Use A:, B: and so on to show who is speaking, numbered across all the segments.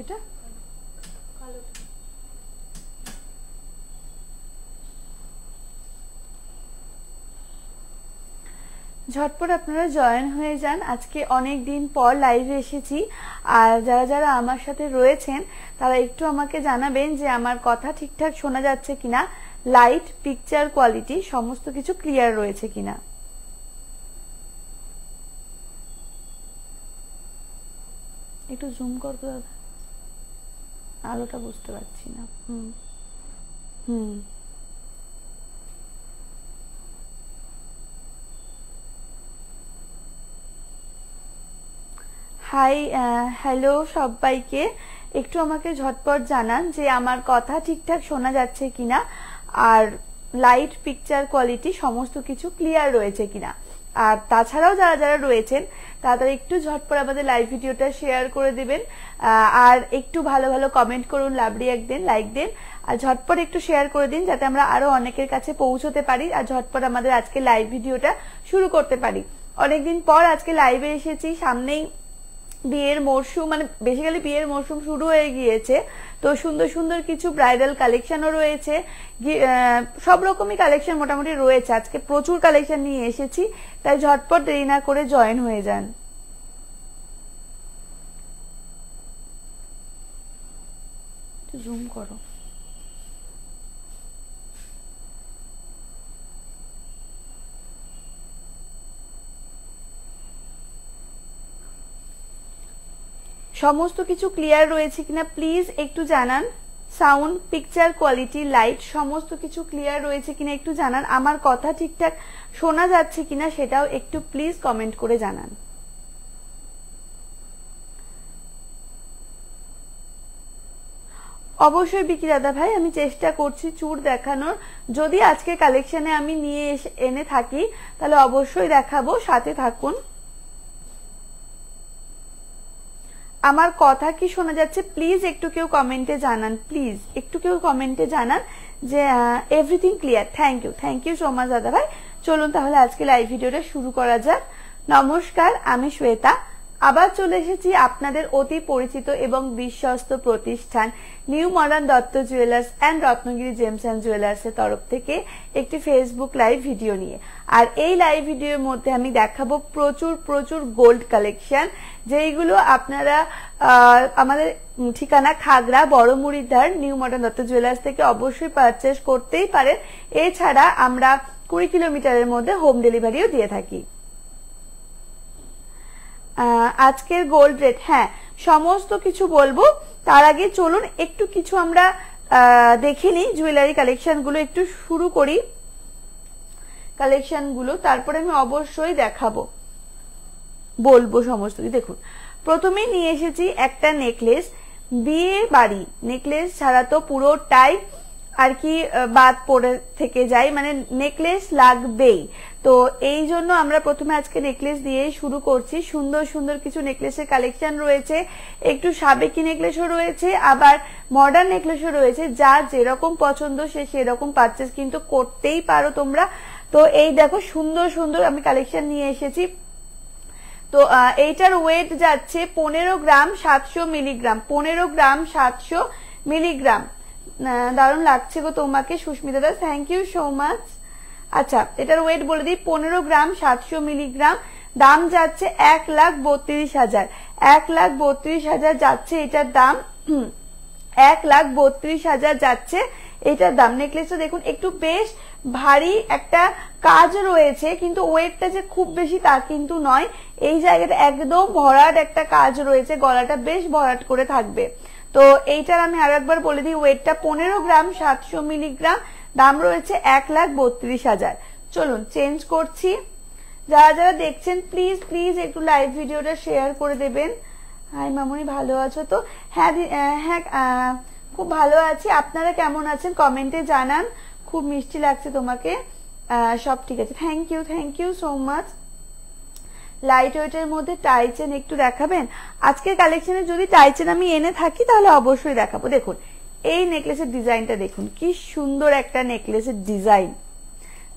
A: এটা ঝটপট আপনারা জয়েন হয়ে যান। আজকে অনেক দিন পর লাইভে এসেছি, আর যারা যারা আমার সাথে রয়েছেন তারা একটু আমাকে জানাবেন যে আমার কথা ঠিকঠাক শোনা যাচ্ছে কিনা, লাইট, পিকচার কোয়ালিটি সমস্ত কিছু ক্লিয়ার রয়েছে কিনা। একটু জুম করতো দাদা, আলোটা বুঝতে পারছি না। হাই, হ্যালো সবাইকে। একটু আমাকে ঝটপট জানান যে আমার কথা ঠিকঠাক শোনা যাচ্ছে কিনা, আর লাইট, পিকচার কোয়ালিটি সমস্ত কিছু ক্লিয়ার রয়েছে কিনা। আর তাছাড়াও যারা যারা রয়েছেন তারা একটু ঝটপট আমাদের লাইভ ভিডিওটা শেয়ার করে দিবেন, আর একটু ভালো ভালো কমেন্ট করুন, লাভ রিঅ্যাক্ট দেন, লাইক দেন, আর ঝটপট একটু শেয়ার করে দিন যাতে আমরা আরো অনেকের কাছে পৌঁছতে পারি, আর ঝটপট আমাদের আজকে লাইভ ভিডিওটা শুরু করতে পারি। অনেকদিন পর আজকে লাইভে এসেছি, সামনেই বিয়ের মরশুম, মানে বেসিক্যালি বিয়ের মরশুম শুরু হয়ে গিয়েছে, তো সুন্দর সুন্দর কিছু ব্রাইডাল কালেকশনও রয়েছে, সব রকমই কালেকশন মোটামুটি রয়েছে। আজকে প্রচুর কালেকশন নিয়ে এসেছি, তাই ঝটপট দেরি না করে জয়েন হয়ে যান। জুম করো। সমস্ত কিছু ক্লিয়ার রয়েছে কিনা প্লিজ একটু জানান। সাউন্ড, পিকচার কোয়ালিটি, লাইট সমস্ত কিছু ক্লিয়ার রয়েছে কিনা একটু জানান। আমার কথা ঠিকঠাক শোনা যাচ্ছে কিনা সেটাও একটু প্লিজ কমেন্ট করে জানান। অবশ্যই বিকি দাদা ভাই, আমি চেষ্টা করছি চুর দেখানোর। যদি আজকে কালেকশনে আমি নিয়ে এনে থাকি তাহলে অবশ্যই দেখাবো, সাথে থাকুন। আমার কথা কি শোনা যাচ্ছে প্লিজ একটু কেউ কমেন্টে জানান, প্লিজ একটু কেউ কমেন্টে জানান যে everything clear. Thank you so much দাদা ভাই। চলুন তাহলে আজকে লাইভ ভিডিওটা শুরু করা যাক। নমস্কার, আমি শ্বেতা। আবার চলে এসেছি আপনাদের অতি পরিচিত এবং বিশ্বস্ত প্রতিষ্ঠান new modern Dutta jewellers and Ratnagiri James and jewellers এর তরফ থেকে একটি ফেসবুক লাইভ ভিডিও নিয়ে। আর এই লাইভ ভিডিওর মধ্যে আমি দেখাবো প্রচুর প্রচুর গোল্ড কালেকশন, যেইগুলো আপনারা আমাদের ঠিকানা Khagra Baramuridhar new modern Dutta jewellers থেকে অবশ্যই পারচেস করতেই পারেন। এছাড়া আমরা 20 কিলোমিটারের মধ্যে হোম ডেলিভারিও দিয়ে থাকি। আজকের গোল্ড রেট, হ্যাঁ সমস্ত কিছু বলবো, তার আগে চলুন একটু কিছু আমরা দেখে নিই জুয়েলারি কালেকশন গুলো, একটু শুরু করি কালেকশন গুলো, তারপরে আমি অবশ্যই দেখাবো, বলবো সমস্ত কিছু। দেখুন প্রথমেই নিয়ে এসেছি একটা নেকলেস, বিয়ে বাড়ি নেকলেস ছাড়া তো পুরোটাই আর কি বাদ পড়ে থেকে যায়, মানে নেকলেস লাগবেই। তো এই জন্য আমরা প্রথমে আজকে নেকলেস দিয়ে শুরু করছি। সুন্দর সুন্দর কিছু নেকলেসের কালেকশন রয়েছে, একটু সাবেকি নেকলেসও রয়েছে, আবার মডার্ন নেকলেসও রয়েছে। যার যেরকম পছন্দ সে সেরকম পারচেস কিন্তু করতেই পারো তোমরা। তো এই দেখো সুন্দর সুন্দর আমি কালেকশন নিয়ে এসেছি। তো এইটার ওয়েট যাচ্ছে 15 গ্রাম 700 মিলিগ্রাম, 15 গ্রাম 700 মিলিগ্রাম। দারুণ লাগছে গো তোমাকে Sushmita Das, thank you so much. আচ্ছা এটার ওয়েট বলে দিই, 15 গ্রাম 700 মিলিগ্রাম। দাম যাচ্ছে 1,32,000, 1,32,000 যাচ্ছে এটার দাম, 1,32,000 যাচ্ছে এটার দাম। নেকলেসটা দেখুন একটু বেশ ভারী একটা কাজ রয়েছে, কিন্তু ওয়েটটা যে খুব বেশি তা কিন্তু নয়। এই জায়গাটা একদম ভরাট একটা কাজ রয়েছে, গলাটা বেশ ভরাট করে থাকবে। তো এইটার আমি আর একবার বলে দিই, ওয়েটটা 15 গ্রাম 700 মিলিগ্রাম, দাম রয়েছে 1,32,000। চলুন চেঞ্জ করছি। যারা যারা দেখছেন প্লিজ প্লিজ একটু লাইভ ভিডিওটা শেয়ার করে দেবেন। হাই মামুনি, ভালো আছো তো? হ্যাঁ হ্যাঁ খুব ভালো আছি, আপনারা কেমন আছেন কমেন্টে জানান। খুব মিষ্টি লাগছে তোমাকে, সব ঠিক আছে, thank you so much. Light ওয়েটের মধ্যে টাই চেন একটু দেখাবেন? আজকের কালেকশনে যদি টাই চেন আমি এনে থাকি তাহলে অবশ্যই দেখাবো। দেখুন এই নেকলেসের ডিজাইনটা দেখুন, কি সুন্দর একটা নেকলেসের ডিজাইন,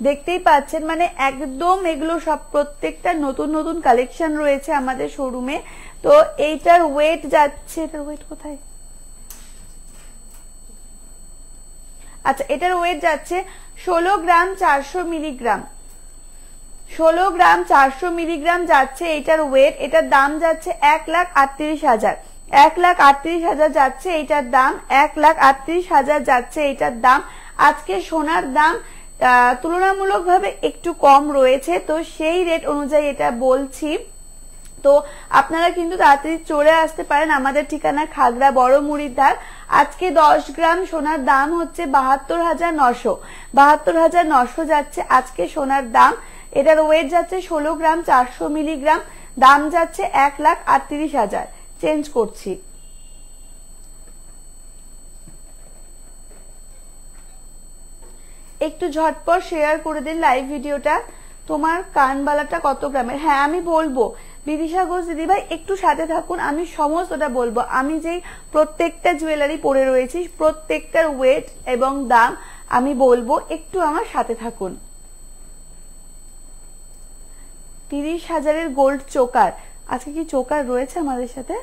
A: দেখতেই পাচ্ছেন মানে একদম এগুলো সব প্রত্যেকটা নতুন নতুন কালেকশন রয়েছে আমাদের শোরুমে। তো এইটার ওয়েট যাচ্ছে, এটার ওয়েট কোথায়, আচ্ছা এটার ওয়েট যাচ্ছে 16 গ্রাম 400 মিলিগ্রাম, 16 গ্রাম 400 মিলিগ্রাম যাচ্ছে এটার ওয়েট। এটার দাম যাচ্ছে 1,38,000, 1,38,000 যাচ্ছে এটার দাম, 1,38,000 যাচ্ছে এটার দাম। আজকে সোনার দাম তুলনামূলকভাবে একটু কম রয়েছে, তো সেই রেট অনুযায়ী এটা বলছি। তো আপনারা কিন্তু তাড়াতাড়ি চলে আসতে পারেন, আমাদের ঠিকানা খাগড়া বড় মুড়ির ধার। আজকে 10 গ্রাম সোনার দাম হচ্ছে 72,900, 72,900 যাচ্ছে আজকে সোনার দাম। এটার ওয়েট যাচ্ছে 16 গ্রাম 400 মিলিগ্রাম, দাম যাচ্ছে 1,38,000। চেঞ্জ করছি। একটু ঝটপট শেয়ার করে দিন লাইভ ভিডিওটা। তোমার কানবালাটা কত গ্রামের? হ্যাঁ আমি বলবো বিদিশা ঘোষ দিদিভাই, একটু সাথে থাকুন, আমি সমস্তটা বলবো। আমি যেই প্রত্যেকটা জুয়েলারি পরে রয়েছি প্রত্যেকটার ওয়েট এবং দাম আমি বলবো, একটু আমার সাথে থাকুন। 30,000-এর গোল্ড চোকার, আজকে কি চোকার রয়েছে আমাদের সাথে?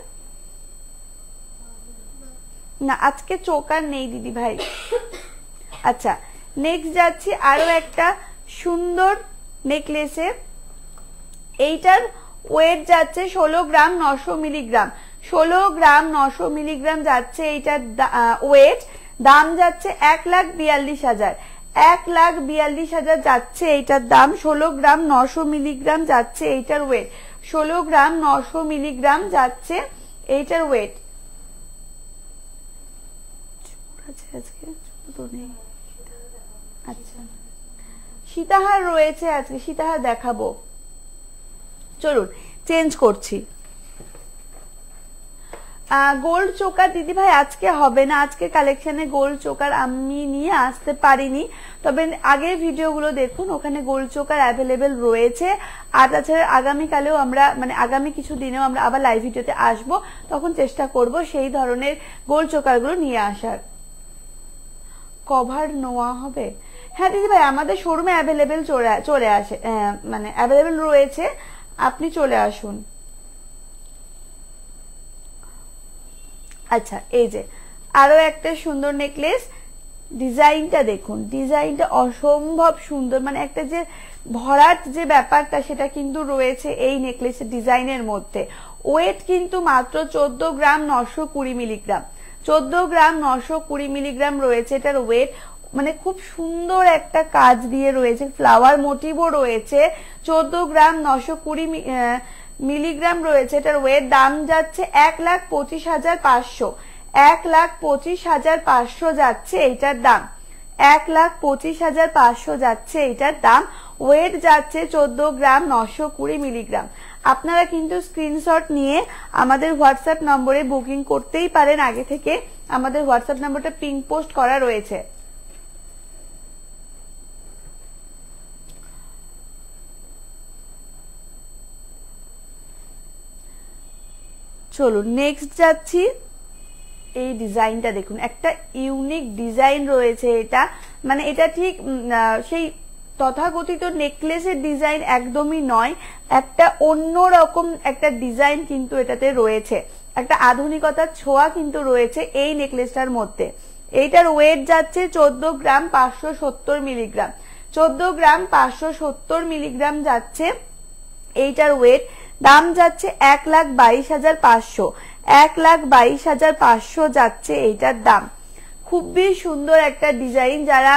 A: না আজকে চোকার নেই দিদি ভাই। আচ্ছা নেক্সট যাচ্ছি আরো একটা সুন্দর নেকলেসে। এইটার ওয়েট যাচ্ছে 16 গ্রাম 900 মিলিগ্রাম, 16 গ্রাম 900 মিলিগ্রাম যাচ্ছে এইটার ওয়েট। দাম যাচ্ছে 1,42,000, 1,42,000 যাচ্ছে এইটার দাম। 16 গ্রাম 900 মিলিগ্রাম যাচ্ছে এইটার ওয়েট, 16 গ্রাম 900 মিলিগ্রাম যাচ্ছে এইটার ওয়েট। আচ্ছা সীতাহার রয়েছে, আজকে সীতাহার দেখাবো। চলুন চেঞ্জ করছি। গোল্ড চোকার দিদি ভাই আজকে হবে না, আজকে কালেকশনে গোল্ড চোকার আমি নিয়ে আসতে পারিনি, তবে আগের ভিডিওগুলো দেখুন, ওখানে গোল্ড চোকার অ্যাভেলেবেল রয়েছে। আর তাছাড়া আগামীকালেও আমরা মানে আগামী কিছু দিনেও আমরা আবার লাইভ ভিডিওতে আসব, তখন চেষ্টা করব সেই ধরনের গোল্ড চোকারগুলো নিয়ে আসার। কভার নোয়া হবে? হ্যাঁ দিদি ভাই আমাদের শোরুমে অ্যাভেলেবেল চলে আসে, মানে অ্যাভেলেবেল রয়েছে, আপনি চলে আসুন। আচ্ছা এই যে আরো একটা সুন্দর নেকলেস, ডিজাইনটা দেখুন, ডিজাইনটা অসম্ভব সুন্দর, মানে একটা যে ভরাট যে ব্যাপারটা সেটা কিন্তু রয়েছে এই নেকলেসের ডিজাইনের মধ্যে। ওয়েট কিন্তু মাত্র 14 গ্রাম 920 মিলিগ্রাম, 14 গ্রাম 920 মিলিগ্রাম রয়েছে এটার ওয়েট। মানে খুব সুন্দর একটা কাজ দিয়ে রয়েছে, ফ্লাওয়ার মোটিভও রয়েছে। 14 গ্রাম 920 মিলিগ্রাম রয়েছে এটার ওয়েট। দাম যাচ্ছে 1,25,500, 1,25,500 যাচ্ছে এইটার দাম, 1,25,500 যাচ্ছে এইটার দাম। ওয়েট যাচ্ছে 14 গ্রাম 920 মিলিগ্রাম। আপনারা কিন্তু স্ক্রিনশট নিয়ে আমাদের হোয়াটসঅ্যাপ নম্বরে বুকিং করতেই পারেন, আগে থেকে আমাদের হোয়াটসঅ্যাপ নম্বরটা পিন পোস্ট করা রয়েছে। চলুন নেক্সট যাচ্ছি। এই ডিজাইনটা দেখুন, একটা ইউনিক ডিজাইন রয়েছে এটা, মানে এটা ঠিক সেই তথাকথিত নেকলেসের ডিজাইন একদমই নয়, একটা অন্যরকম একটা ডিজাইন কিন্তু এটাতে রয়েছে, একটা আধুনিকতার ছোঁয়া কিন্তু রয়েছে এই নেকলেসটার মধ্যে। এইটার ওয়েট যাচ্ছে 14 গ্রাম 570 মিলিগ্রাম, 14 গ্রাম 570 মিলিগ্রাম যাচ্ছে এইটার ওয়েট। দাম যাচ্ছে 1,22,500, 1,22,500 যাচ্ছে এইটার দাম। খুবই সুন্দর একটা ডিজাইন, যারা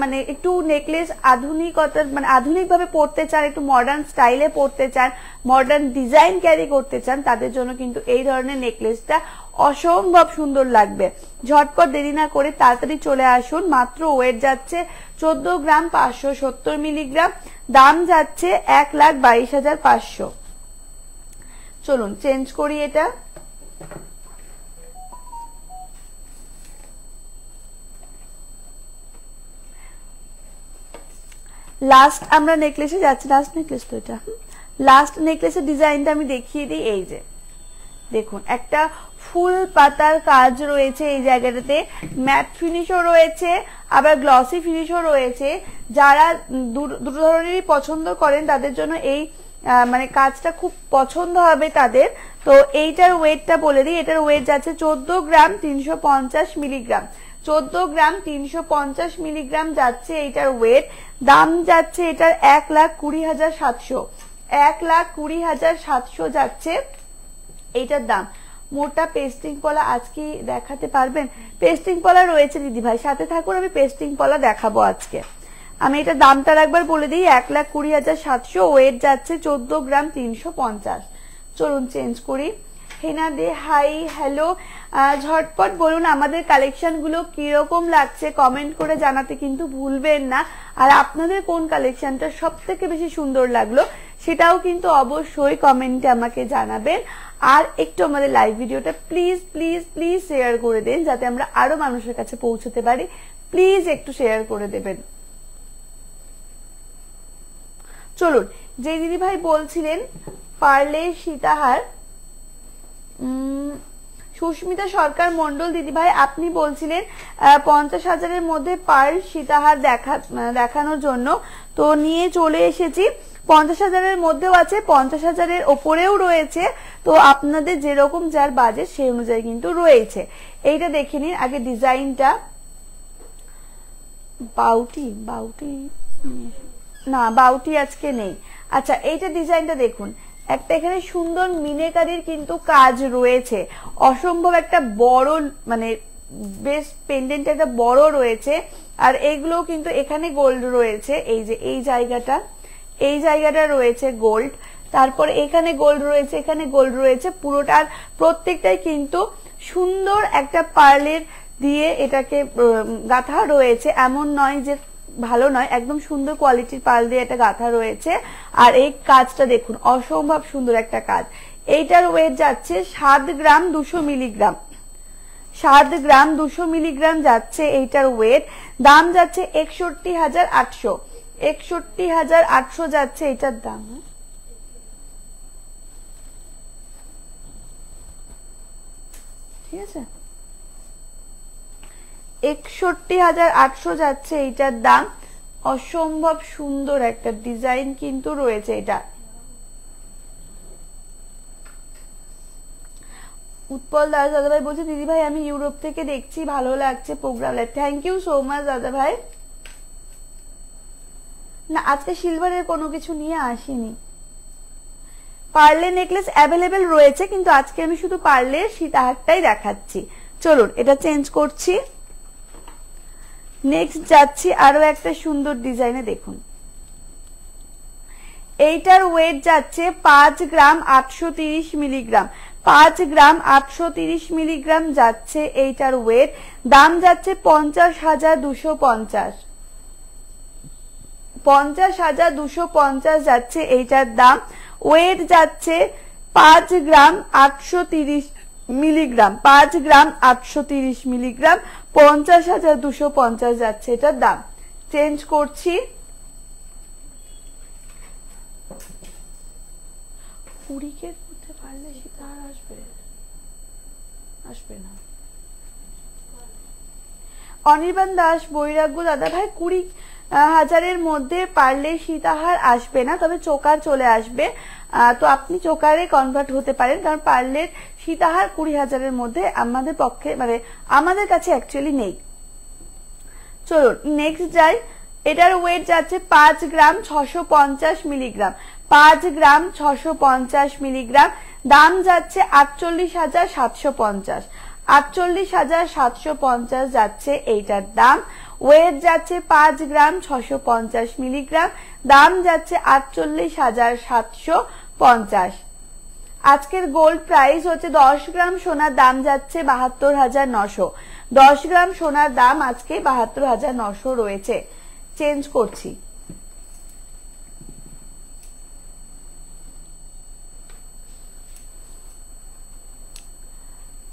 A: মানে একটু নেকলেস আধুনিকতার মানে আধুনিক ভাবে পড়তে চান, একটু মডার্ন স্টাইলে পড়তে চান, মডার্ন ডিজাইন ক্যারি করতে চান, তাদের জন্য কিন্তু এই ধরনের নেকলেসটা অসম্ভব সুন্দর লাগবে। ঝটপট দেরি না করে তাড়াতাড়ি চলে আসুন। মাত্র ওয়েট যাচ্ছে 14 গ্রাম 570 মিলিগ্রাম, দাম যাচ্ছে 1,22,500। চলুন চেঞ্জ করি এটা। লাস্ট আমরা নেকলেসে যাচ্ছি, লাস্ট নেকলেস তো এটা, লাস্ট নেকলেসের ডিজাইনটা আমি দেখিয়ে দিই। এই যে দেখুন একটা ফুল পাতার কাজ রয়েছে এই জায়গাটাতে, ম্যাট ফিনিশও রয়েছে, আবার গ্লসি ফিনিশও রয়েছে। যারা দুটো ধরনেরই পছন্দ করেন তাদের জন্য এই মানে কাজটা খুব পছন্দ হবে তাদের। তো এইটার ওয়েটটা বলে দিই, এটার ওয়েট যাচ্ছে 14 গ্রাম 350 মিলিগ্রাম। 14 গ্রাম 350 মিলিগ্রাম যাচ্ছে এইটার ওয়েট। দাম যাচ্ছে এটার 1,20,700, 1,20,700 যাচ্ছে এইটার দাম। মোটা পেস্টিং পলা আজকে দেখাতে পারবেন? পেস্টিং পলা রয়েছে দিদি ভাই, সাথে থাকুন, আমি পেস্টিং পলা দেখাবো আজকে। আমি এটা দামটা একবার বলে দিই, 1,20,700, ওয়েট যাচ্ছে 14 গ্রাম 350। চলুন চেঞ্জ করি। হেনা দে হাই হ্যালো, ঝটপট বলুন আমাদের কালেকশন গুলো কিরকম লাগছে, কমেন্ট করে জানাতে কিন্তু ভুলবেন না। আর আপনাদের কোন কালেকশনটা সব থেকে বেশি সুন্দর লাগলো সেটাও কিন্তু অবশ্যই কমেন্টে আমাকে জানাবেন। আর একটু আমাদের লাইভ ভিডিওটা প্লিজ প্লিজ প্লিজ শেয়ার করে দেন, যাতে আমরা আরো মানুষের কাছে পৌঁছতে পারি। প্লিজ একটু শেয়ার করে দেবেন। চলুন, যে দিদি ভাই বলছিলেন পার্লে সীতাহার, সুস্মিতা সরকার মন্ডল দিদি ভাই, আপনি বলছিলেন 50,000-এর মধ্যে পার্ল সীতাহার দেখানোর জন্য, তো নিয়ে চলে এসেছি। 50,000-এর মধ্যেও আছে, 50,000-এর ওপরেও রয়েছে। তো আপনাদের যেরকম যার বাজেট সেই অনুযায়ী কিন্তু রয়েছে। এইটা দেখে নিন আগে ডিজাইনটা। বাউটি না, বাউটি আজকে নেই। আচ্ছা, এইটা ডিজাইনটা দেখুন, একটা এখানে সুন্দর মিনেকারির কিন্তু কাজ রয়েছে, অসম্ভব একটা বড় মানে বেশ পেন্ডেন্ট একটা বড় রয়েছে। আর এগুলো কিন্তু এখানে গোল্ড রয়েছে, এই যে এই জায়গাটা রয়েছে গোল্ড, তারপরে এখানে গোল্ড রয়েছে, এখানে গোল্ড রয়েছে, পুরোটার প্রত্যেকটাই কিন্তু সুন্দর একটা পার্লের দিয়ে এটাকে গাঁথা রয়েছে। এমন নয় যে ভালো নয়, একদম সুন্দর কোয়ালিটির পার্ল দিয়ে এটা গাঁথা রয়েছে। আর এই কাজটা দেখুন, অসম্ভব সুন্দর একটা কাজ। এইটার ওয়েট যাচ্ছে 7 গ্রাম 200 মিলিগ্রাম, 7 গ্রাম 200 মিলিগ্রাম যাচ্ছে এইটার ওয়েট। দাম যাচ্ছে 61,800, 61,800 যাচ্ছে এটার দাম। ঠিক আছে, 61,800 যাচ্ছে এইটার দাম। অসম্ভব সুন্দর একটা ডিজাইন কিন্তু রয়েছে এটা। উৎপল দাদা ভাই বলছে দিদি ভাই আমি ইউরোপ থেকে দেখছি, ভালো লাগছে programme. Thank you so much দাদা ভাই। না, আজকে সিলভারের কোনো কিছু নিয়ে আসিনি। পার্লের নেকলেস অ্যাভেলেবেল রয়েছে, কিন্তু আজকে আমি শুধু পার্লের সীতাহারটাই দেখাচ্ছি। চলুন এটা চেঞ্জ করছি। নেক্সট যাচ্ছি আরো একটা সুন্দর ডিজাইনে। দেখুন এইটার ওয়েট যাচ্ছে 5 গ্রাম 830 মিলিগ্রাম, 5 গ্রাম 830 মিলিগ্রাম যাচ্ছে এইটার ওয়েট। দাম যাচ্ছে 50,250, 50,250 যাচ্ছে এইটার দাম। ওয়েট যাচ্ছে 5 গ্রাম 830 মিলিগ্রাম, 5 গ্রাম 830 মিলিগ্রাম, 50,250 যাচ্ছে এটার দাম। চেঞ্জ করছি। কুড়িকের মধ্যে পারলে সেটা আর আসবে না। অনির্বাণ দাস বৈরাগ্য দাদা ভাই, 20,000-এর মধ্যে পারলে সীতাহার আসবে না, তবে চোকার চলে আসবে। তো আপনি চোকারে কনভার্ট হতে পারেন, কারণ পার্লের সীতাহার 20,000-এর মধ্যে আমাদের পক্ষে মানে আমাদের কাছে অ্যাকচুয়ালি নেই। চলুন নেক্সট যাই। এটার ওয়েট যাচ্ছে 5 গ্রাম 650 মিলিগ্রাম, 5 গ্রাম 650 মিলিগ্রাম। দাম যাচ্ছে 48,750, 48,750 যাচ্ছে এইটার দাম। ওয়েট যাচ্ছে 5 গ্রাম 650 মিলিগ্রাম। দাম যাচ্ছে 48,750। আজকের গোল্ড প্রাইস হচ্ছে 10 গ্রাম সোনার দাম যাচ্ছে 72,900, 10 গ্রাম সোনার দাম আজকে 72,900 রয়েছে। চেঞ্জ করছি।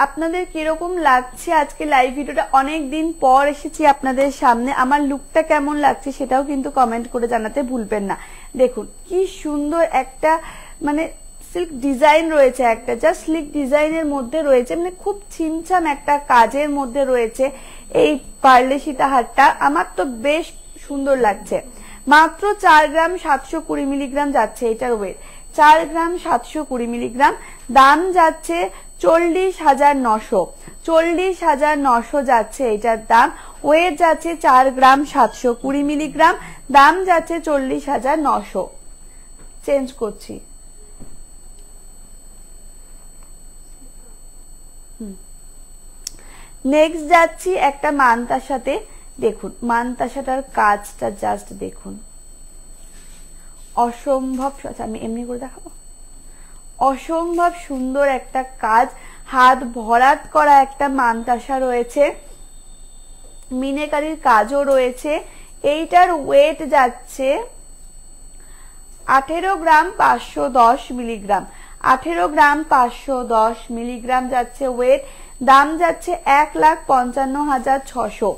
A: আপনাদের কিরকম লাগছে আজকে লাইভ ভিডিওটা? অনেক দিন পর এসেছি আপনাদের সামনে, আমার লুকটা কেমন লাগছে সেটাও কিন্তু কমেন্ট করে জানাতে ভুলবেন না। দেখুন কি সুন্দর একটা মানে সিল্ক ডিজাইন রয়েছে একটা, জাস্ট সিল্ক ডিজাইনের মধ্যে রয়েছে, মানে খুব ছিমছাম একটা কাজের মধ্যে রয়েছে এই পার্লে সীতাহারটা। আমার তো বেশ সুন্দর লাগছে। মাত্র 4 গ্রাম 720 মিলিগ্রাম যাচ্ছে এটার ওয়েট, 4 গ্রাম 720 মিলিগ্রাম। দাম যাচ্ছে 40,900, 40,900 যাচ্ছে এটার দাম। ওয়েট যাচ্ছে 4 গ্রাম 720 মিলিগ্রাম, দাম যাচ্ছে 40,900। চেঞ্জ করছি। নেক্সট যাচ্ছি একটা মানতাসাতে। দেখুন মানতাসাটার কাজটা জাস্ট দেখুন, অসম্ভব। আমি এমনি করে দেখাবো, অসম্ভব সুন্দর একটা কাজ, হাত ভরাট করা একটা মানতাসা রয়েছে, মিনেকারির কাজও রয়েছে। এইটার ওয়েট যাচ্ছে 18 গ্রাম 510 মিলিগ্রাম, 18 গ্রাম 510 মিলিগ্রাম যাচ্ছে ওয়েট। দাম যাচ্ছে 1,55,600,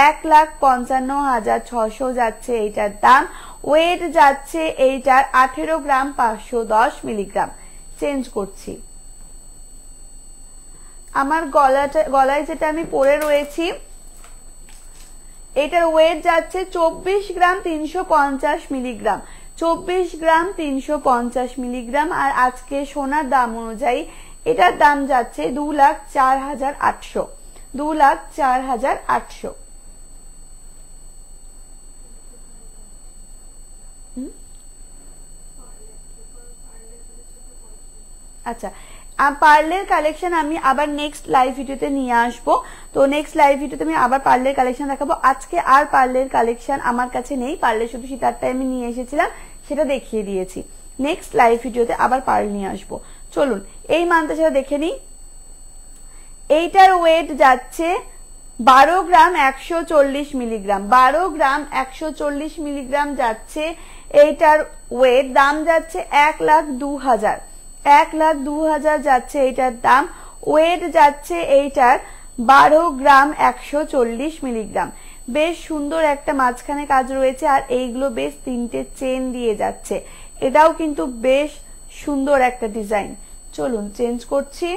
A: 1,55,600 যাচ্ছে এইটার দাম। ওয়েট যাচ্ছে এইটার 18 গ্রাম 510 মিলিগ্রাম। চেঞ্জ করছি। আমার গলায় যেটা আমি পরে রয়েছি এটার ওয়েট যাচ্ছে 24 গ্রাম 350 মিলিগ্রাম, 24 গ্রাম 350 মিলিগ্রাম। আর আজকে সোনার দাম অনুযায়ী এটার দাম যাচ্ছে 2,04,800, 2,04,800। আচ্ছা, পার্লের কালেকশন আমি আবার নেক্সট লাইভ ভিডিওতে নিয়ে আসবো। তো নেক্সট লাইভ ভিডিওতে আমি আবার পার্লের কালেকশন দেখাবো। আজকে আর পার্লের কালেকশন আমার কাছে নেই, পার্লের শুধু সীতারটাই আমি নিয়ে এসেছিলাম, সেটা দেখিয়ে দিয়েছি। নেক্সট লাইভ ভিডিওতে আবার পার্ল নিয়ে আসবো। চলুন এই মানতাসাটা দেখে নিই। এইটার ওয়েট যাচ্ছে 12 গ্রাম 140 মিলিগ্রাম, 12 গ্রাম 140 মিলিগ্রাম যাচ্ছে এইটার ওয়েট। দাম যাচ্ছে 1,02,000, 1,02,000 যাচ্ছে এইটার দাম। ওয়েট যাচ্ছে এইটার 12 গ্রাম 140 মিলিগ্রাম। বেশ সুন্দর একটা মাঝখানে কাজ রয়েছে, আর এইগুলো বেশ 3টে চেন দিয়ে যাচ্ছে। এটাও কিন্তু বেশ সুন্দর একটা ডিজাইন। চলুন চেঞ্জ করছি।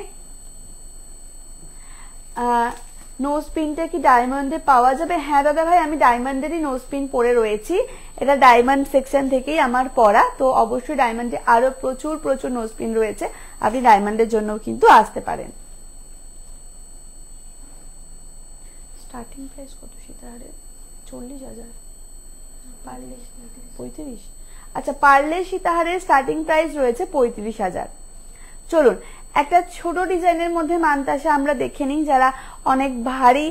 A: নোজ পিনটা কি ডায়মন্ডে পাওয়া যাবে? হ্যাঁ দাদা ভাই, আমি ডায়মন্ডেরই নোজ পিন পরে রয়েছি। এটা ডায়মন্ড সেকশন থেকেই আমার পরা, তো অবশ্যই ডায়মন্ডে আরো প্রচুর প্রচুর নোজ পিন রয়েছে, আপনি ডায়মন্ডের জন্য কিন্তু আসতে পারেন। স্টার্টিং প্রাইস কত সীতাহারের? 40,000, পার্লে 35। আচ্ছা, পার্লে সীতাহারের স্টার্টিং প্রাইস রয়েছে 35,000। চলুন একটা ছোট ডিজাইনের মধ্যে মানতাসা আমরা দেখে নিই। যারা অনেক ভারী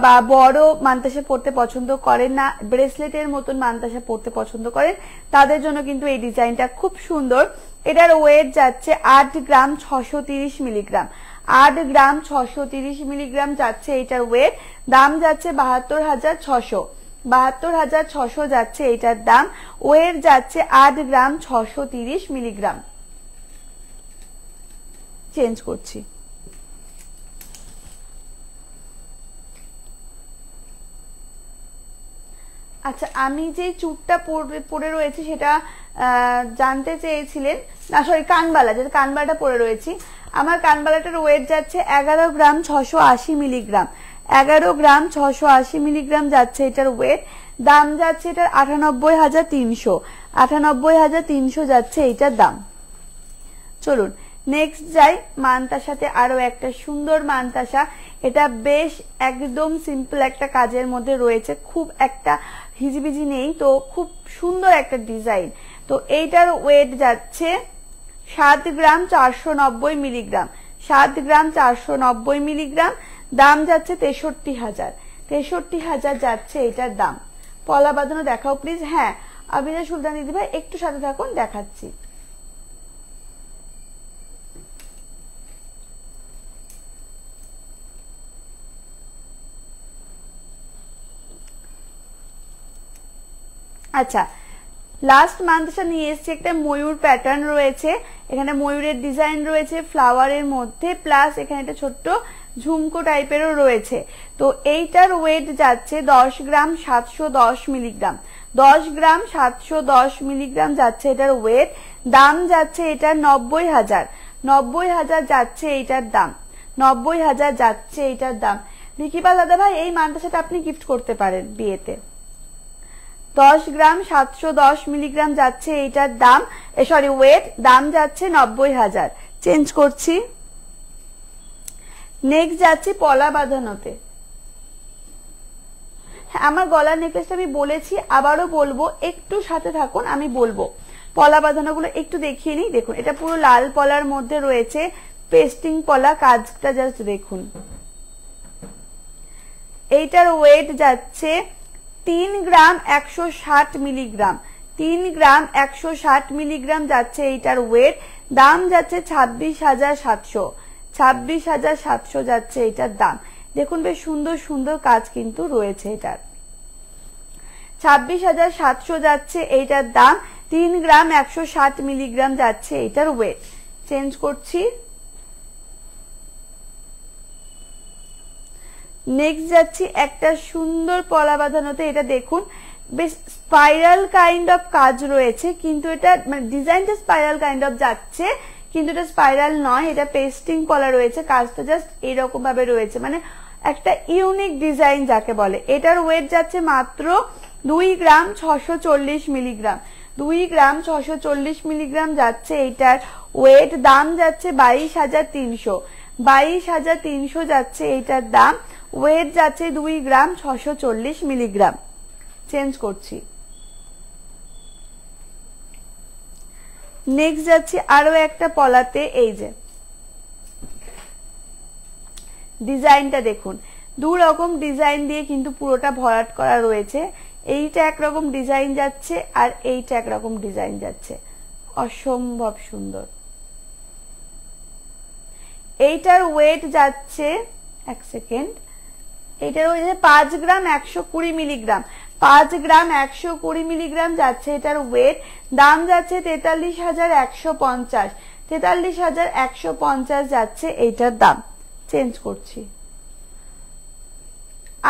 A: বা বড় মানতাসা পরতে পছন্দ করেন না, ব্রেসলেটের মতন মানতাসা পরতে পছন্দ করেন, তাদের জন্য কিন্তু এই ডিজাইনটা খুব সুন্দর। এটার ওয়েট যাচ্ছে 8 গ্রাম 630 মিলিগ্রাম, 8 গ্রাম 630 মিলিগ্রাম যাচ্ছে এটার ওয়েট। দাম যাচ্ছে 72,600, 72,600 যাচ্ছে এটার দাম। ওয়েট যাচ্ছে 8 গ্রাম 630 মিলিগ্রাম। চেঞ্জ করছি। আচ্ছা, আমি যে চুটটা পরে রয়েছি সেটা জানতে চেয়েছিলেন, না সরি কানবালা, যেটা কানবালাটা পরে রয়েছি। আমার কানবালাটার ওয়েট যাচ্ছে 11 গ্রাম 680 মিলিগ্রাম, 11 গ্রাম 680 মিলিগ্রাম যাচ্ছে এটার ওয়েট। দাম যাচ্ছে এটার 98,300, 98,300 যাচ্ছে এইটার দাম। চলুন নেক্সট যাই। মানতাসাতে আরো একটা সুন্দর মানতাসা, এটা বেশ একদম সিম্পল একটা কাজের মধ্যে রয়েছে, খুব একটা হিজিবিজি নেই, তো খুব সুন্দর একটা ডিজাইন। তো এইটার ওয়েট যাচ্ছে 7 গ্রাম 490 মিলিগ্রাম, 7 গ্রাম 490 মিলিগ্রাম। দাম যাচ্ছে 63,000, 63,000 যাচ্ছে এটার দাম। পলা বাঁধানো দেখাও প্লিজ। হ্যাঁ আবিরা সুলতান দিদি ভাই, একটু সাথে থাকুন, দেখাচ্ছি। আচ্ছা, লাস্ট মান্থটা নিয়ে এসেছি, একটা ময়ূর প্যাটার্ন রয়েছে, এখানে ময়ূরের ডিজাইন রয়েছে ফ্লাওয়ারের মধ্যে, প্লাস এখানে একটা ছোট্ট ঝুমকো টাইপেরও রয়েছে। তো এইটার ওয়েট যাচ্ছে 10 গ্রাম 710 মিলিগ্রাম, 10 গ্রাম 710 মিলিগ্রাম যাচ্ছে এটার ওয়েট, দাম যাচ্ছে এটার 90,000, 90,000 যাচ্ছে এইটার দাম, 90,000 যাচ্ছে এইটার দাম। ভিকিপাল দাদা ভাই এই মানটা সেটা আপনি গিফট করতে পারেন বিয়েতে। 10 গ্রাম 710 মিলিগ্রাম যাচ্ছে এইটার দাম, সরি ওয়েট, দাম যাচ্ছে 90,000। চেঞ্জ করছি। নেক্সট যাচ্ছি পলা বাঁধানোতে। আমার গলার নেকলেসটা আমি বলেছি, আবারও বলবো, একটু সাথে থাকুন, আমি বলবো। পলা বাঁধানো গুলো একটু দেখিয়ে নিই। দেখুন এটা পুরো লাল পলার মধ্যে রয়েছে, পেস্টিং পলা, কাজটা জাস্ট দেখুন। এইটার ওয়েট যাচ্ছে 3 গ্রাম 160 মিলিগ্রাম, 3 গ্রাম 160 মিলিগ্রাম যাচ্ছে এইটার ওয়েট, দাম যাচ্ছে 26,700, 26,700 যাচ্ছে এইটার দাম। দেখুন বেশ সুন্দর সুন্দর কাজ কিন্তু রয়েছে এটার। 26,700 যাচ্ছে এইটার দাম, 3 গ্রাম 160 মিলিগ্রাম যাচ্ছে এইটার ওয়েট। চেঞ্জ করছি। নেক্সট যাচ্ছি একটা সুন্দর পলা বাঁধানোতে। এটা দেখুন বেশ স্পাইরাল কাইন্ড অফ কাজ রয়েছে, কিন্তু এটা মানে ডিজাইনটা স্পাইরাল কাইন্ড অফ যাচ্ছে, কিন্তু এটা স্পাইরাল নয়, এটা পেস্টিং পলা রয়েছে, কাজটা জাস্ট এরকম ভাবে রয়েছে, মানে একটা ইউনিক ডিজাইন যাকে বলে। এটার ওয়েট যাচ্ছে মাত্র 2 গ্রাম 640 মিলিগ্রাম, 2 গ্রাম 640 মিলিগ্রাম যাচ্ছে এইটার ওয়েট, দাম যাচ্ছে 22,300, 22,300 যাচ্ছে এইটার দাম, ওয়েট যাচ্ছে 2 গ্রাম 640 মিলিগ্রাম। চেঞ্জ করছি। নেক্সট যাচ্ছি আরো একটা পলাতে। এই যে ডিজাইনটা দেখুন, 2 রকম ডিজাইন দিয়ে কিন্তু পুরোটা ভরাট করা রয়েছে। এইটা একরকম ডিজাইন যাচ্ছে আর এইটা একরকম ডিজাইন যাচ্ছে, অসম্ভব সুন্দর। এইটার ওয়েট যাচ্ছে, এক সেকেন্ড, এইটার ওয়েট 5 গ্রাম 120 মিলিগ্রাম, 5 গ্রাম 120 মিলিগ্রাম যাচ্ছে এটার ওয়েট, দাম যাচ্ছে 43,150, 43,150 যাচ্ছে এইটার দাম। চেঞ্জ করছি।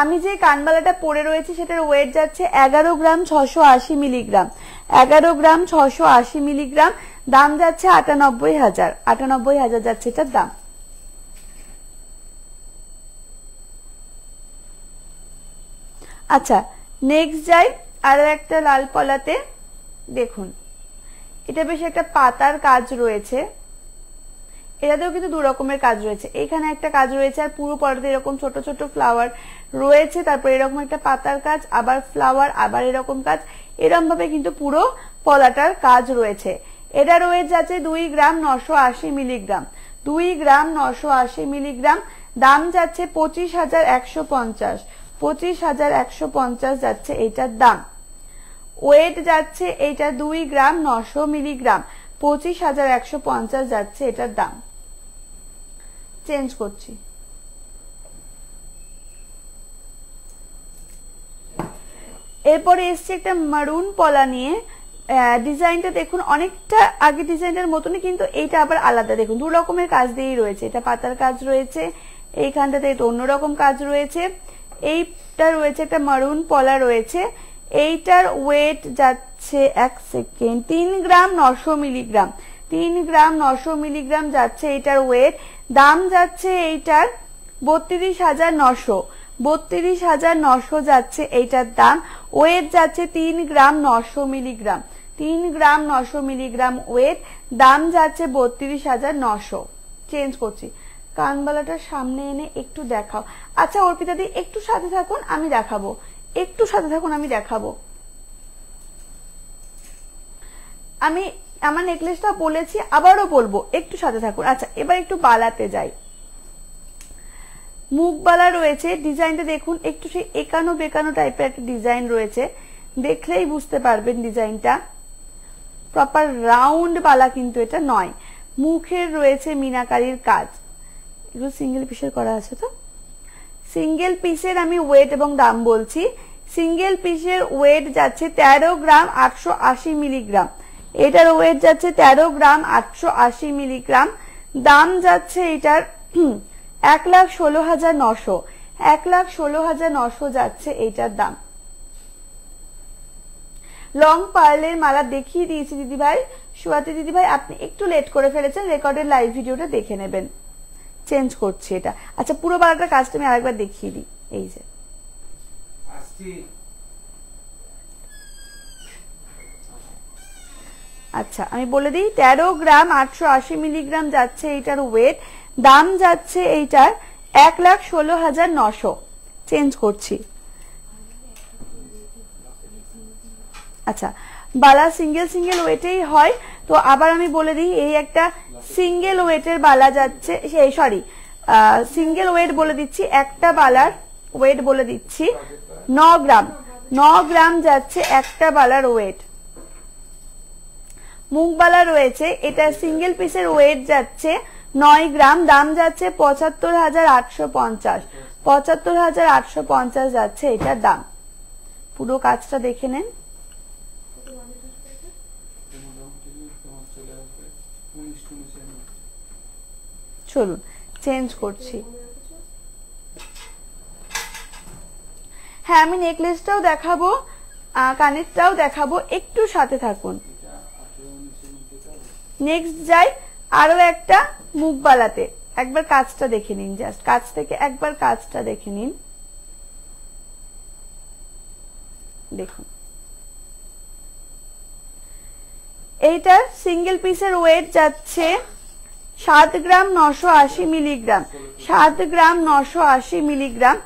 A: আমি যে কানবালাটা পরে রয়েছে সেটার ওয়েট যাচ্ছে 11 গ্রাম 680 মিলিগ্রাম, 11 গ্রাম 680 মিলিগ্রাম, দাম যাচ্ছে 98,000, 98,000 যাচ্ছে এটার দাম। আচ্ছা নেক্সট যাই আরো একটা লাল পলাতে। দেখুন এটা বেশ একটা পাতার কাজ রয়েছে, এটাতেও কিন্তু 2 রকমের কাজ রয়েছে। এখানে একটা কাজ রয়েছে আর পুরো পলাতে এরকম ছোট ছোট ফ্লাওয়ার রয়েছে, তারপর এরকম একটা পাতার কাজ, আবার ফ্লাওয়ার, আবার এরকম কাজ, এরকম ভাবে কিন্তু পুরো পলাটার কাজ রয়েছে। এটা রয়েছে যাচ্ছে 2 গ্রাম 980 মিলিগ্রাম, 2 গ্রাম 980 মিলিগ্রাম, দাম যাচ্ছে 25,150, 25,150 যাচ্ছে এইটার দাম। ওয়েট যাচ্ছে এইটা 2 গ্রাম 900 মিলিগ্রাম, 25,150 যাচ্ছে এটার দাম। চেঞ্জ করছি। এরপরে এসছে একটা মারুন পলা নিয়ে। ডিজাইনটা দেখুন অনেকটা আগে ডিজাইনটার মতনই, কিন্তু এইটা আবার আলাদা। দেখুন 2 রকমের কাজ দিয়েই রয়েছে, এটা পাতার কাজ রয়েছে, এইখানটাতে এটা অন্যরকম কাজ রয়েছে, এইটা রয়েছে একটা মারুন পলা রয়েছে। এইটার ওয়েট যাচ্ছে, এক সেকেন্ড, 3 গ্রাম 900 মিলিগ্রাম, 3 গ্রাম 900 মিলিগ্রাম যাচ্ছে এইটার ওয়েট, দাম যাচ্ছে এইটার 32,900, 32,900 যাচ্ছে এইটার দাম। ওয়েট যাচ্ছে 3 গ্রাম 900 মিলিগ্রাম, 3 গ্রাম 900 মিলিগ্রাম ওয়েট, দাম যাচ্ছে 32,900। চেঞ্জ করছি। কানবালাটার সামনে এনে একটু দেখাও। আচ্ছা অর্পিতা দি একটু সাথে থাকুন, আমি দেখাবো, একটু সাথে থাকুন, আমি দেখাবো। আমি আমার নেকলেসটা বলেছি, আবারও বলবো, একটু সাথে থাকুন। আচ্ছা এবার একটু বালাতে যাই। মুখ বালা রয়েছে, ডিজাইনটা দেখুন একটু সেই একানো বেকানো টাইপের একটা ডিজাইন রয়েছে, দেখলেই বুঝতে পারবেন ডিজাইনটা। প্রপার রাউন্ড বালা কিন্তু এটা নয়। মুখের রয়েছে মিনাকারির কাজ, এগুলো সিঙ্গেল পিসের করা আছে। তো সিঙ্গেল পিসের আমি ওয়েট এবং দাম বলছি। সিঙ্গেল পিসের ওয়েট যাচ্ছে 13 গ্রাম 880 মিলিগ্রাম, এটার ওয়েট যাচ্ছে 13 গ্রাম 880 মিলিগ্রাম, দাম যাচ্ছে এটার 1,16,900, 1,16,900 যাচ্ছে এইটার দাম। লং পার্লের মালা দেখিয়ে দিয়েছি দিদিভাই। সুয়াতি দিদিভাই আপনি একটু লেট করে ফেলেছেন, রেকর্ডের লাইভ ভিডিওটা দেখে নেবেন। চেঞ্জ করছি এটা। আচ্ছা পুরো বালাটার কাজটা আমি আরেকবার দেখিয়ে দিই। এই যে আচ্ছা আমি বলে দিই 13 গ্রাম 880 মিলিগ্রাম যাচ্ছে এইটার ওয়েট। দাম যাচ্ছে এইটার 1,16,900। চেঞ্জ করছি। আচ্ছা বালা সিঙ্গেল সিঙ্গেল ওয়েটেই হয়, তো আবার আমি বলে দিই এই একটা সিঙ্গেল ওয়েটের বালা যাচ্ছে, সরি সিঙ্গেল ওয়েট বলে দিচ্ছি, একটা বালার ওয়েট বলে দিচ্ছি 9 গ্রাম। 9 গ্রাম যাচ্ছে একটা বালার ওয়েট। মুখবালা রয়েছে, এটা সিঙ্গেল পিসের ওয়েট যাচ্ছে 9 গ্রাম। দাম যাচ্ছে 75,850। 75,850 যাচ্ছে এটার দাম। পুরো কাজটা দেখে নেন। চলুন চেঞ্জ করছি। হ্যাঁ আমি নেকলেসটাও দেখাবো, কানেরটাও দেখাবো, একটু সাথে থাকুন। নেক্সট যাই আরো একটা মুখবালাতে। একবার কাজটা দেখে নিন, জাস্ট কাজ থেকে একবার কাজটা দেখে নিন। দেখুন এইটার সিঙ্গেল পিসের ওয়েট যাচ্ছে 7 গ্রাম 980 মিলিগ্রাম। 7 গ্রাম 980 মিলিগ্রাম।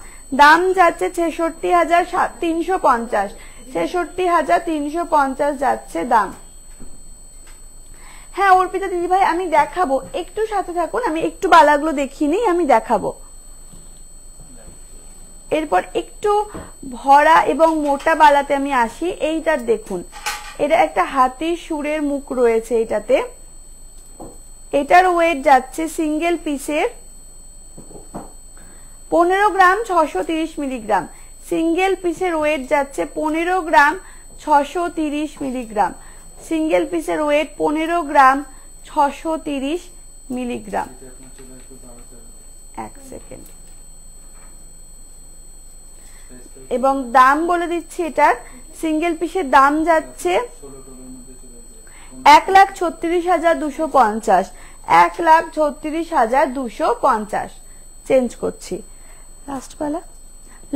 A: দাম যাচ্ছে 66,350। 66,350 যাচ্ছে দাম। হ্যাঁ অর্পিতা দিদিভাই আমি দেখাবো, একটু সাথে থাকুন, আমি একটু বালাগুলো দেখিয়ে নিই, আমি দেখাবো। এরপর একটু ভরা এবং মোটা বালাতে আমি আসি। এইটার দেখুন, এটা একটা হাতির সুরের মুখ রয়েছে এটাতে। এটার ওয়েট যাচ্ছে সিঙ্গেল পিসের 15 গ্রাম 630 মিলিগ্রাম। সিঙ্গেল পিসের ওয়েট যাচ্ছে 15 গ্রাম 630 মিলিগ্রাম। সিঙ্গেল পিসের ওয়েট 15 গ্রাম 630 মিলিগ্রাম। এক সেকেন্ড। এবং দাম বলে দিচ্ছি, এটার সিঙ্গেল পিসের দাম যাচ্ছে 1,36,250। 1,36,250। চেঞ্জ করছি।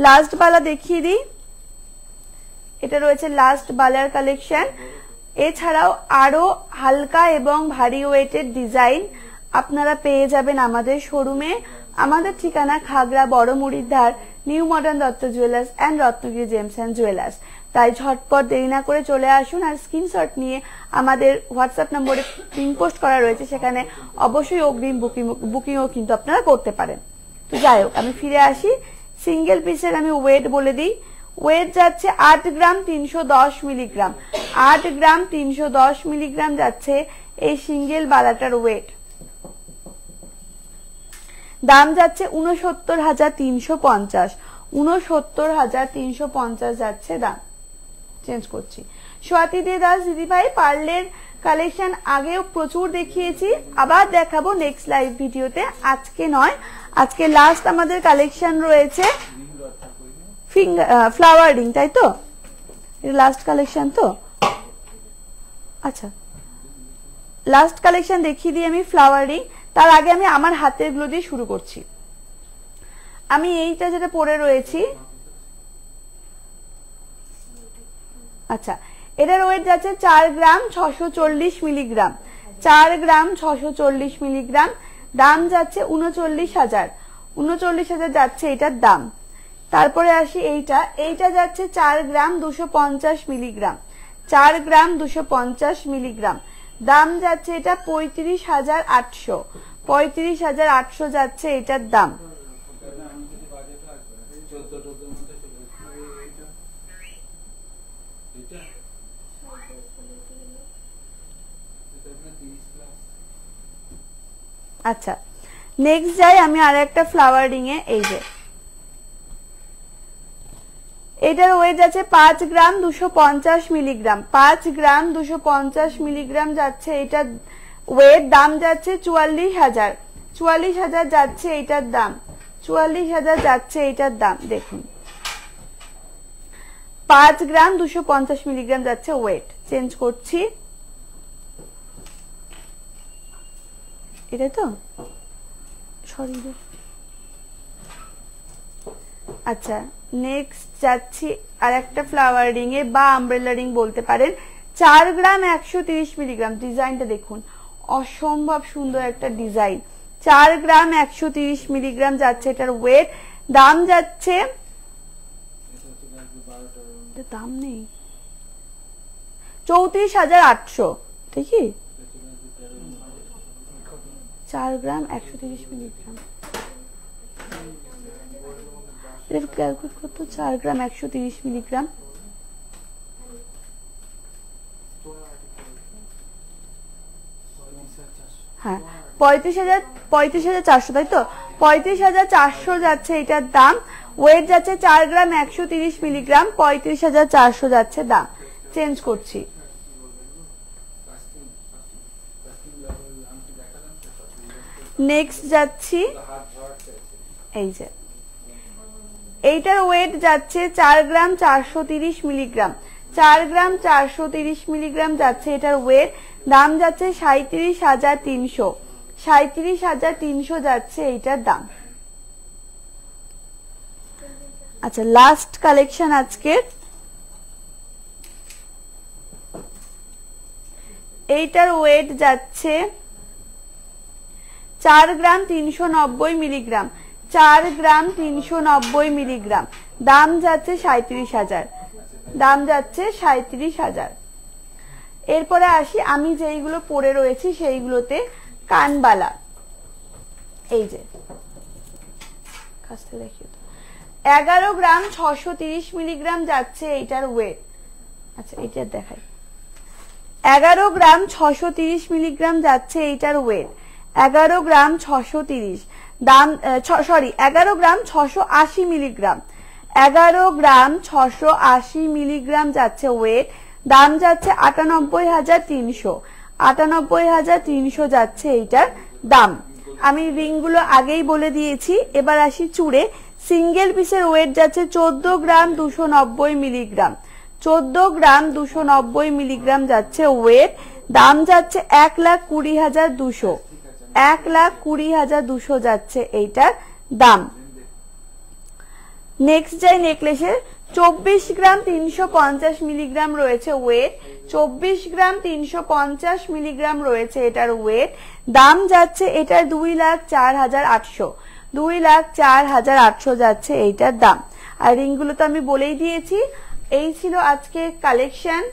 A: লাস্ট বালা দেখিয়ে দিই। এটা রয়েছে লাস্ট বালার কালেকশন। এছাড়াও আরো হালকা এবং ভারী ওয়েটের ডিজাইন আপনারা পেয়ে যাবেন আমাদের শোরুমে। আমাদের ঠিকানা খাগড়া বড়মুড়ির ধার, new modern Dutta jewellers and Ratnagiri James and jewellers. তাই ঝটপট দেরি না করে চলে আসুন, আর স্ক্রিনশট নিয়ে আমাদের হোয়াটসঅ্যাপ নম্বরে পিন পোস্ট করা রয়েছে, সেখানে অবশ্যই অগ্রিম বুকিংও কিন্তু আপনারা করতে পারেন। তো যাই হোক আমি ফিরে আসি। সিঙ্গেল পিসের আমি ওয়েট বলে দিই। ওয়েট যাচ্ছে 8 গ্রাম 310 মিলিগ্রাম। 8 গ্রাম 310 মিলিগ্রাম যাচ্ছে এই সিঙ্গেল বালাটার ওয়েট। দাম যাচ্ছে 69,350। 69,350 যাচ্ছে দাম। চেঞ্জ করছি। স্বাতি দে দাস দিদিভাই পার্লের কালেকশন আগেও প্রচুর দেখিয়েছি, আবার দেখাবো নেক্সট লাইভ ভিডিওতে। আজকে নয়, আজকে লাস্ট আমাদের কালেকশন রয়েছে ফ্লাওয়ার রিং, তাই তো? এটা লাস্ট কালেকশন তো? আচ্ছা লাস্ট কালেকশন দেখিয়ে দিই আমি ফ্লাওয়ার রিং। তার আগে আমি আমার হাতের গুলো দিয়ে শুরু করছি। আমি এইটা যেটা পরে রয়েছি, আচ্ছা এটার ওয়েট যাচ্ছে 4 গ্রাম 640 মিলিগ্রাম। 4 গ্রাম 640 মিলিগ্রাম। দাম যাচ্ছে 39,000। 39,000 যাচ্ছে এটার দাম। তারপরে আসি এইটা যাচ্ছে 4 গ্রাম 250 মিলিগ্রাম। 4 গ্রাম 250 মিলিগ্রাম। দাম যাচ্ছে এটা 35,800। 35,800 যাচ্ছে এটার দাম। আচ্ছা নেক্সট যাই আমি আর একটা ফ্লাওয়ার রিং এ। এই যে এটার ওয়েট যাচ্ছে 5 গ্রাম 250 মিলিগ্রাম। 5 গ্রাম 250 মিলিগ্রাম যাচ্ছে এটার ওয়েট। দাম যাচ্ছে 44,000। 44,000 যাচ্ছে এটার দাম। 44,000 যাচ্ছে এটার দাম। দেখুন 5 গ্রাম 250 মিলিগ্রাম যাচ্ছে ওয়েট। চেঞ্জ করছি, এটাই তো, সরি। আচ্ছা, নেক্সট যাচ্ছি আর একটা ফ্লাওয়ার রিং এ বা আমব্রেলা রিং বলতে পারেন। 4 গ্রাম 130 মিলিগ্রাম। ডিজাইনটা দেখুন, অসম্ভব সুন্দর একটা ডিজাইন। 4 গ্রাম 130 মিলিগ্রাম যাচ্ছে এটার ওয়েট। দাম যাচ্ছে, দাম নেই, 34,800। দেখি, 4 গ্রাম 130 মিলিগ্রাম, ক্যালকুলেট করতো। 4 গ্রাম 130 মিলিগ্রাম, হ্যাঁ 35,400, তাই তো? 35,400 যাচ্ছে এটার দাম। ওয়েট যাচ্ছে 4 গ্রাম 130 মিলিগ্রাম, 35,400 যাচ্ছে দাম। চেঞ্জ করছি। নেক্সট যাচ্ছি, এই যে এইটার ওয়েট যাচ্ছে 4 গ্রাম 430 মিলিগ্রাম। 4 গ্রাম 430 মিলিগ্রাম যাচ্ছে এটার ওয়েট। দাম যাচ্ছে 37,300। 37,300 যাচ্ছে এইটার দাম। আচ্ছা, লাস্ট কালেকশন আজকে। এইটার ওয়েট যাচ্ছে 4 গ্রাম 390 মিলিগ্রাম। 4 গ্রাম 390 মিলিগ্রাম। দাম যাচ্ছে 37,000। দাম যাচ্ছে 37,000। এরপরে আসি আমি যেইগুলো পরে রয়েছি সেইগুলোতে। কানবালা, এই যে কাছে দেখি, 11 গ্রাম 630 মিলিগ্রাম যাচ্ছে এইটার ওয়েট। আচ্ছা, এটা দেখাই। 11 গ্রাম 630 মিলিগ্রাম যাচ্ছে এইটার ওয়েট। 11 গ্রাম 630। দাম, সরি, 11 গ্রাম 680 মিলিগ্রাম। 11 গ্রাম 680 মিলিগ্রাম যাচ্ছে ওয়েট। দাম যাচ্ছে 98,300। 98,300 যাচ্ছে এইটার দাম। আমি রিংগুলো আগেই বলে দিয়েছি। এবার আসি চূড়ে। সিঙ্গেল পিসের ওয়েট যাচ্ছে 14 গ্রাম 290 মিলিগ্রাম। 14 গ্রাম 290 মিলিগ্রাম যাচ্ছে ওয়েট। দাম যাচ্ছে 1,20,200। 1,20,200 যাচ্ছে এইটার দাম। নেক্সট যাই নেকলেসের। 24 গ্রাম 350 মিলিগ্রাম রয়েছে ওয়েট। 24 গ্রাম 350 মিলিগ্রাম রয়েছে এটার ওয়েট। দাম যাচ্ছে এটার 2,04,800। 2,04,800 যাচ্ছে এইটার দাম। আর রিংগুলো তো আমি বলেই দিয়েছি। এই ছিল আজকের কালেকশন।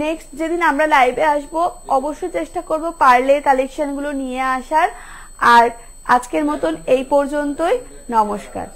A: নেক্সট যেদিন আমরা লাইভে আসবো অবশ্যই চেষ্টা করব পার্লের কালেকশনগুলো নিয়ে আসার। আর আজকের মতন এই পর্যন্তই। নমস্কার।